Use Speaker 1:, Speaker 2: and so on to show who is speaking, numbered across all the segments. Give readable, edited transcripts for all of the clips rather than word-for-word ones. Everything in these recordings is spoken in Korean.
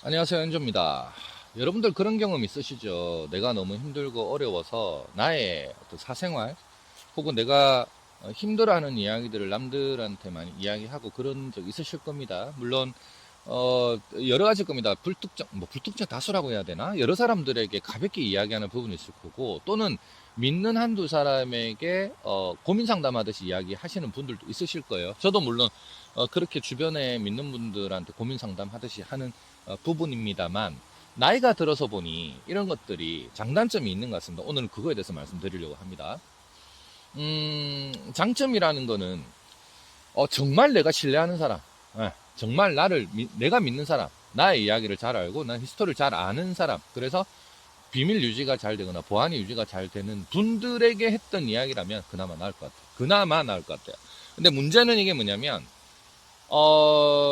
Speaker 1: 안녕하세요, 연조입니다. 여러분들 그런 경험 있으시죠? 내가 너무 힘들고 어려워서 나의 어떤 사생활 혹은 내가 힘들어하는 이야기들을 남들한테 많이 이야기하고 그런 적 있으실 겁니다. 물론 여러 가지일 겁니다. 불특정 다수라고 해야 되나? 여러 사람들에게 가볍게 이야기하는 부분이 있을 거고, 또는 믿는 한두 사람에게 고민 상담하듯이 이야기하시는 분들도 있으실 거예요. 저도 물론 그렇게 주변에 믿는 분들한테 고민 상담하듯이 하는 부분입니다만, 나이가 들어서 보니 이런 것들이 장단점이 있는 것 같습니다. 오늘은 그거에 대해서 말씀드리려고 합니다. 장점이라는 거는 정말 내가 신뢰하는 사람, 정말 내가 믿는 사람, 나의 이야기를 잘 알고 난 히스토리를 잘 아는 사람, 그래서 비밀 유지가 잘 되거나 보안이 유지가 잘 되는 분들에게 했던 이야기라면 그나마 나을 것 같아요. 그나마 나을 것 같아요. 근데 문제는 이게 뭐냐면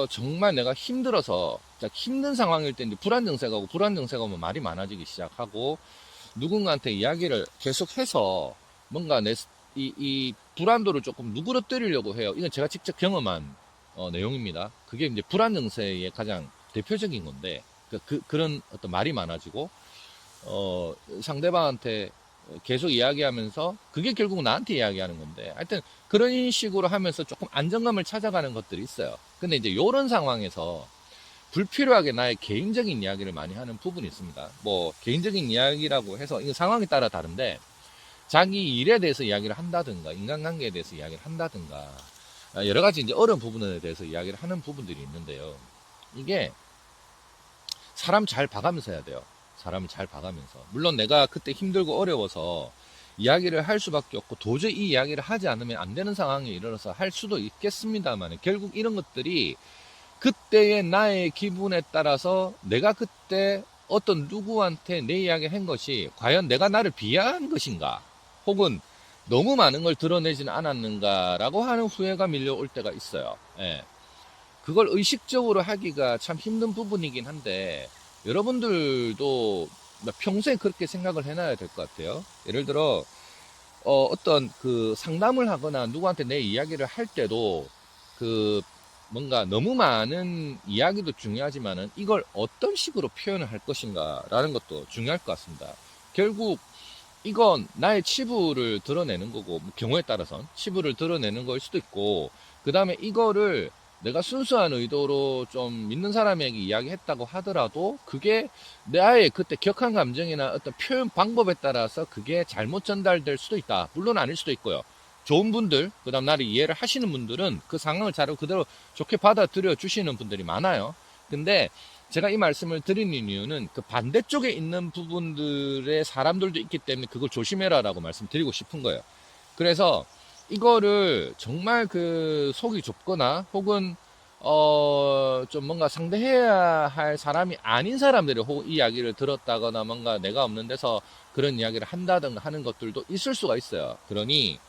Speaker 1: 정말 내가 힘들어서 힘든 상황일 때 이제 불안 증세가 오고, 불안 증세가 오면 말이 많아지기 시작하고, 누군가한테 이야기를 계속해서 뭔가 이 불안도를 조금 누그러뜨리려고 해요. 이건 제가 직접 경험한 내용입니다. 그게 이제 불안 증세의 가장 대표적인 건데, 그런 어떤 말이 많아지고 상대방한테 계속 이야기하면서 그게 결국 나한테 이야기하는 건데, 하여튼 그런 식으로 하면서 조금 안정감을 찾아가는 것들이 있어요. 근데 이제 이런 상황에서 불필요하게 나의 개인적인 이야기를 많이 하는 부분이 있습니다. 뭐 개인적인 이야기라고 해서 이거 상황에 따라 다른데, 자기 일에 대해서 이야기를 한다든가 인간관계에 대해서 이야기를 한다든가 여러 가지 이제 어려운 부분에 대해서 이야기를 하는 부분들이 있는데요. 이게 사람 잘 봐가면서 해야 돼요. 사람을 잘 봐가면서. 물론 내가 그때 힘들고 어려워서 이야기를 할 수밖에 없고, 도저히 이 이야기를 하지 않으면 안 되는 상황에 이르러서 할 수도 있겠습니다만, 결국 이런 것들이 그때의 나의 기분에 따라서 내가 그때 어떤 누구한테 내 이야기를 한 것이 과연 내가 나를 비하한 것인가, 혹은 너무 많은 걸 드러내지는 않았는가라고 하는 후회가 밀려올 때가 있어요. 예. 그걸 의식적으로 하기가 참 힘든 부분이긴 한데, 여러분들도 평소에 그렇게 생각을 해놔야 될 것 같아요. 예를 들어 어떤 그 상담을 하거나 누구한테 내 이야기를 할 때도, 그 뭔가 너무 많은 이야기도 중요하지만은 이걸 어떤 식으로 표현을 할 것인가라는 것도 중요할 것 같습니다. 결국 이건 나의 치부를 드러내는 거고, 뭐 경우에 따라선 치부를 드러내는 걸 수도 있고, 그 다음에 이거를 내가 순수한 의도로 좀 믿는 사람에게 이야기했다고 하더라도 그게 나의 그때 격한 감정이나 어떤 표현 방법에 따라서 그게 잘못 전달될 수도 있다. 물론 아닐 수도 있고요. 좋은 분들, 그 다음 나를 이해를 하시는 분들은 그 상황을 잘 그대로 좋게 받아들여 주시는 분들이 많아요. 근데 제가 이 말씀을 드리는 이유는 그 반대쪽에 있는 부분들의 사람들도 있기 때문에 그걸 조심해라라고 말씀드리고 싶은 거예요. 그래서 이거를 정말 그 속이 좁거나 혹은 좀 뭔가 상대해야 할 사람이 아닌 사람들이 혹 이야기를 들었다거나 뭔가 내가 없는 데서 그런 이야기를 한다든가 하는 것들도 있을 수가 있어요. 그러니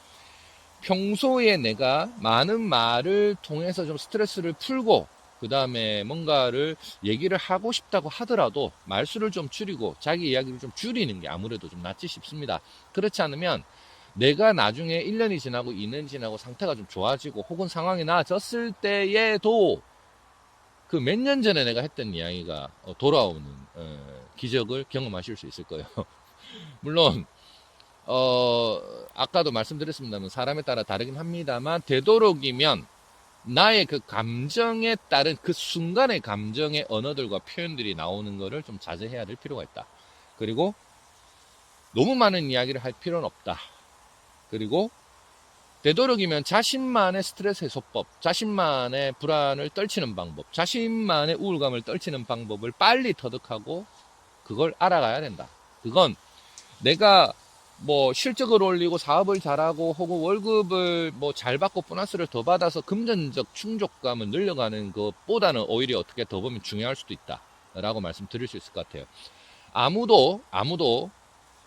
Speaker 1: 평소에 내가 많은 말을 통해서 좀 스트레스를 풀고, 그 다음에 뭔가를 얘기를 하고 싶다고 하더라도 말수를 좀 줄이고 자기 이야기를 좀 줄이는 게 아무래도 좀 낫지 싶습니다. 그렇지 않으면 내가 나중에 1년이 지나고 2년 지나고 상태가 좀 좋아지고 혹은 상황이 나아졌을 때에도 그 몇 년 전에 내가 했던 이야기가 돌아오는 기적을 경험하실 수 있을 거예요. 물론 아까도 말씀드렸습니다만 사람에 따라 다르긴 합니다만, 되도록이면 나의 그 감정에 따른 그 순간의 감정의 언어들과 표현들이 나오는 거를 좀 자제해야 될 필요가 있다. 그리고 너무 많은 이야기를 할 필요는 없다. 그리고 되도록이면 자신만의 스트레스 해소법, 자신만의 불안을 떨치는 방법, 자신만의 우울감을 떨치는 방법을 빨리 터득하고 그걸 알아가야 된다. 그건 내가 뭐 실적을 올리고 사업을 잘하고 혹은 월급을 뭐 잘 받고 보너스를 더 받아서 금전적 충족감을 늘려가는 것보다는 오히려 어떻게 더 보면 중요할 수도 있다 라고 말씀드릴 수 있을 것 같아요. 아무도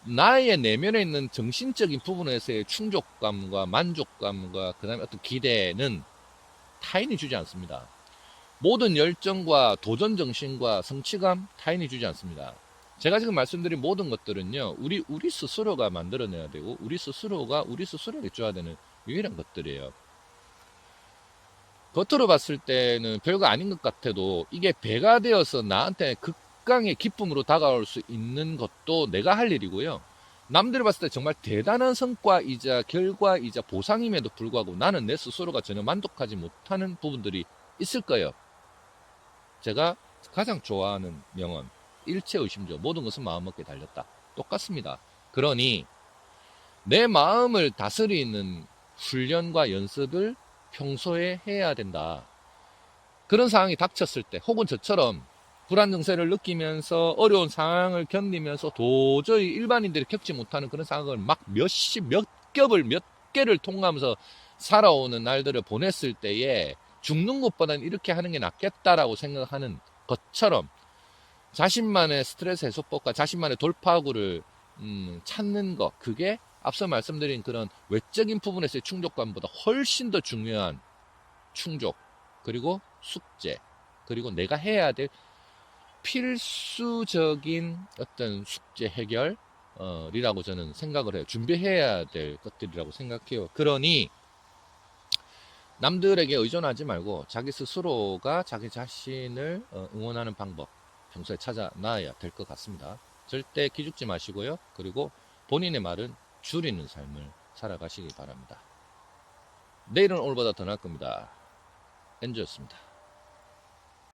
Speaker 1: 나의 내면에 있는 정신적인 부분에서의 충족감과 만족감과 그 다음에 어떤 기대는 타인이 주지 않습니다. 모든 열정과 도전 정신과 성취감 타인이 주지 않습니다. 제가 지금 말씀드린 모든 것들은요, 우리 스스로가 만들어내야 되고, 우리 스스로가 우리 스스로에게 줘야 되는 유일한 것들이에요. 겉으로 봤을 때는 별거 아닌 것 같아도 이게 배가 되어서 나한테 극강의 기쁨으로 다가올 수 있는 것도 내가 할 일이고요. 남들이 봤을 때 정말 대단한 성과이자 결과이자 보상임에도 불구하고 나는 내 스스로가 전혀 만족하지 못하는 부분들이 있을 거예요. 제가 가장 좋아하는 명언, 일체의심조, 모든 것은 마음먹기에 달렸다. 똑같습니다. 그러니 내 마음을 다스리는 훈련과 연습을 평소에 해야 된다. 그런 상황이 닥쳤을 때, 혹은 저처럼 불안 증세를 느끼면서 어려운 상황을 견디면서 도저히 일반인들이 겪지 못하는 그런 상황을 막 몇 개를 통과하면서 살아오는 날들을 보냈을 때에 죽는 것보다는 이렇게 하는 게 낫겠다라고 생각하는 것처럼 자신만의 스트레스 해소법과 자신만의 돌파구를 찾는 것, 그게 앞서 말씀드린 그런 외적인 부분에서의 충족감보다 훨씬 더 중요한 충족, 그리고 숙제, 그리고 내가 해야 될 필수적인 어떤 숙제 해결이라고 저는 생각을 해요. 준비해야 될 것들이라고 생각해요. 그러니 남들에게 의존하지 말고 자기 스스로가 자기 자신을 응원하는 방법 평소에 찾아놔야 될 것 같습니다. 절대 기죽지 마시고요. 그리고 본인의 말은 줄이는 삶을 살아가시기 바랍니다. 내일은 오늘보다 더 나을 겁니다. 엔조였습니다.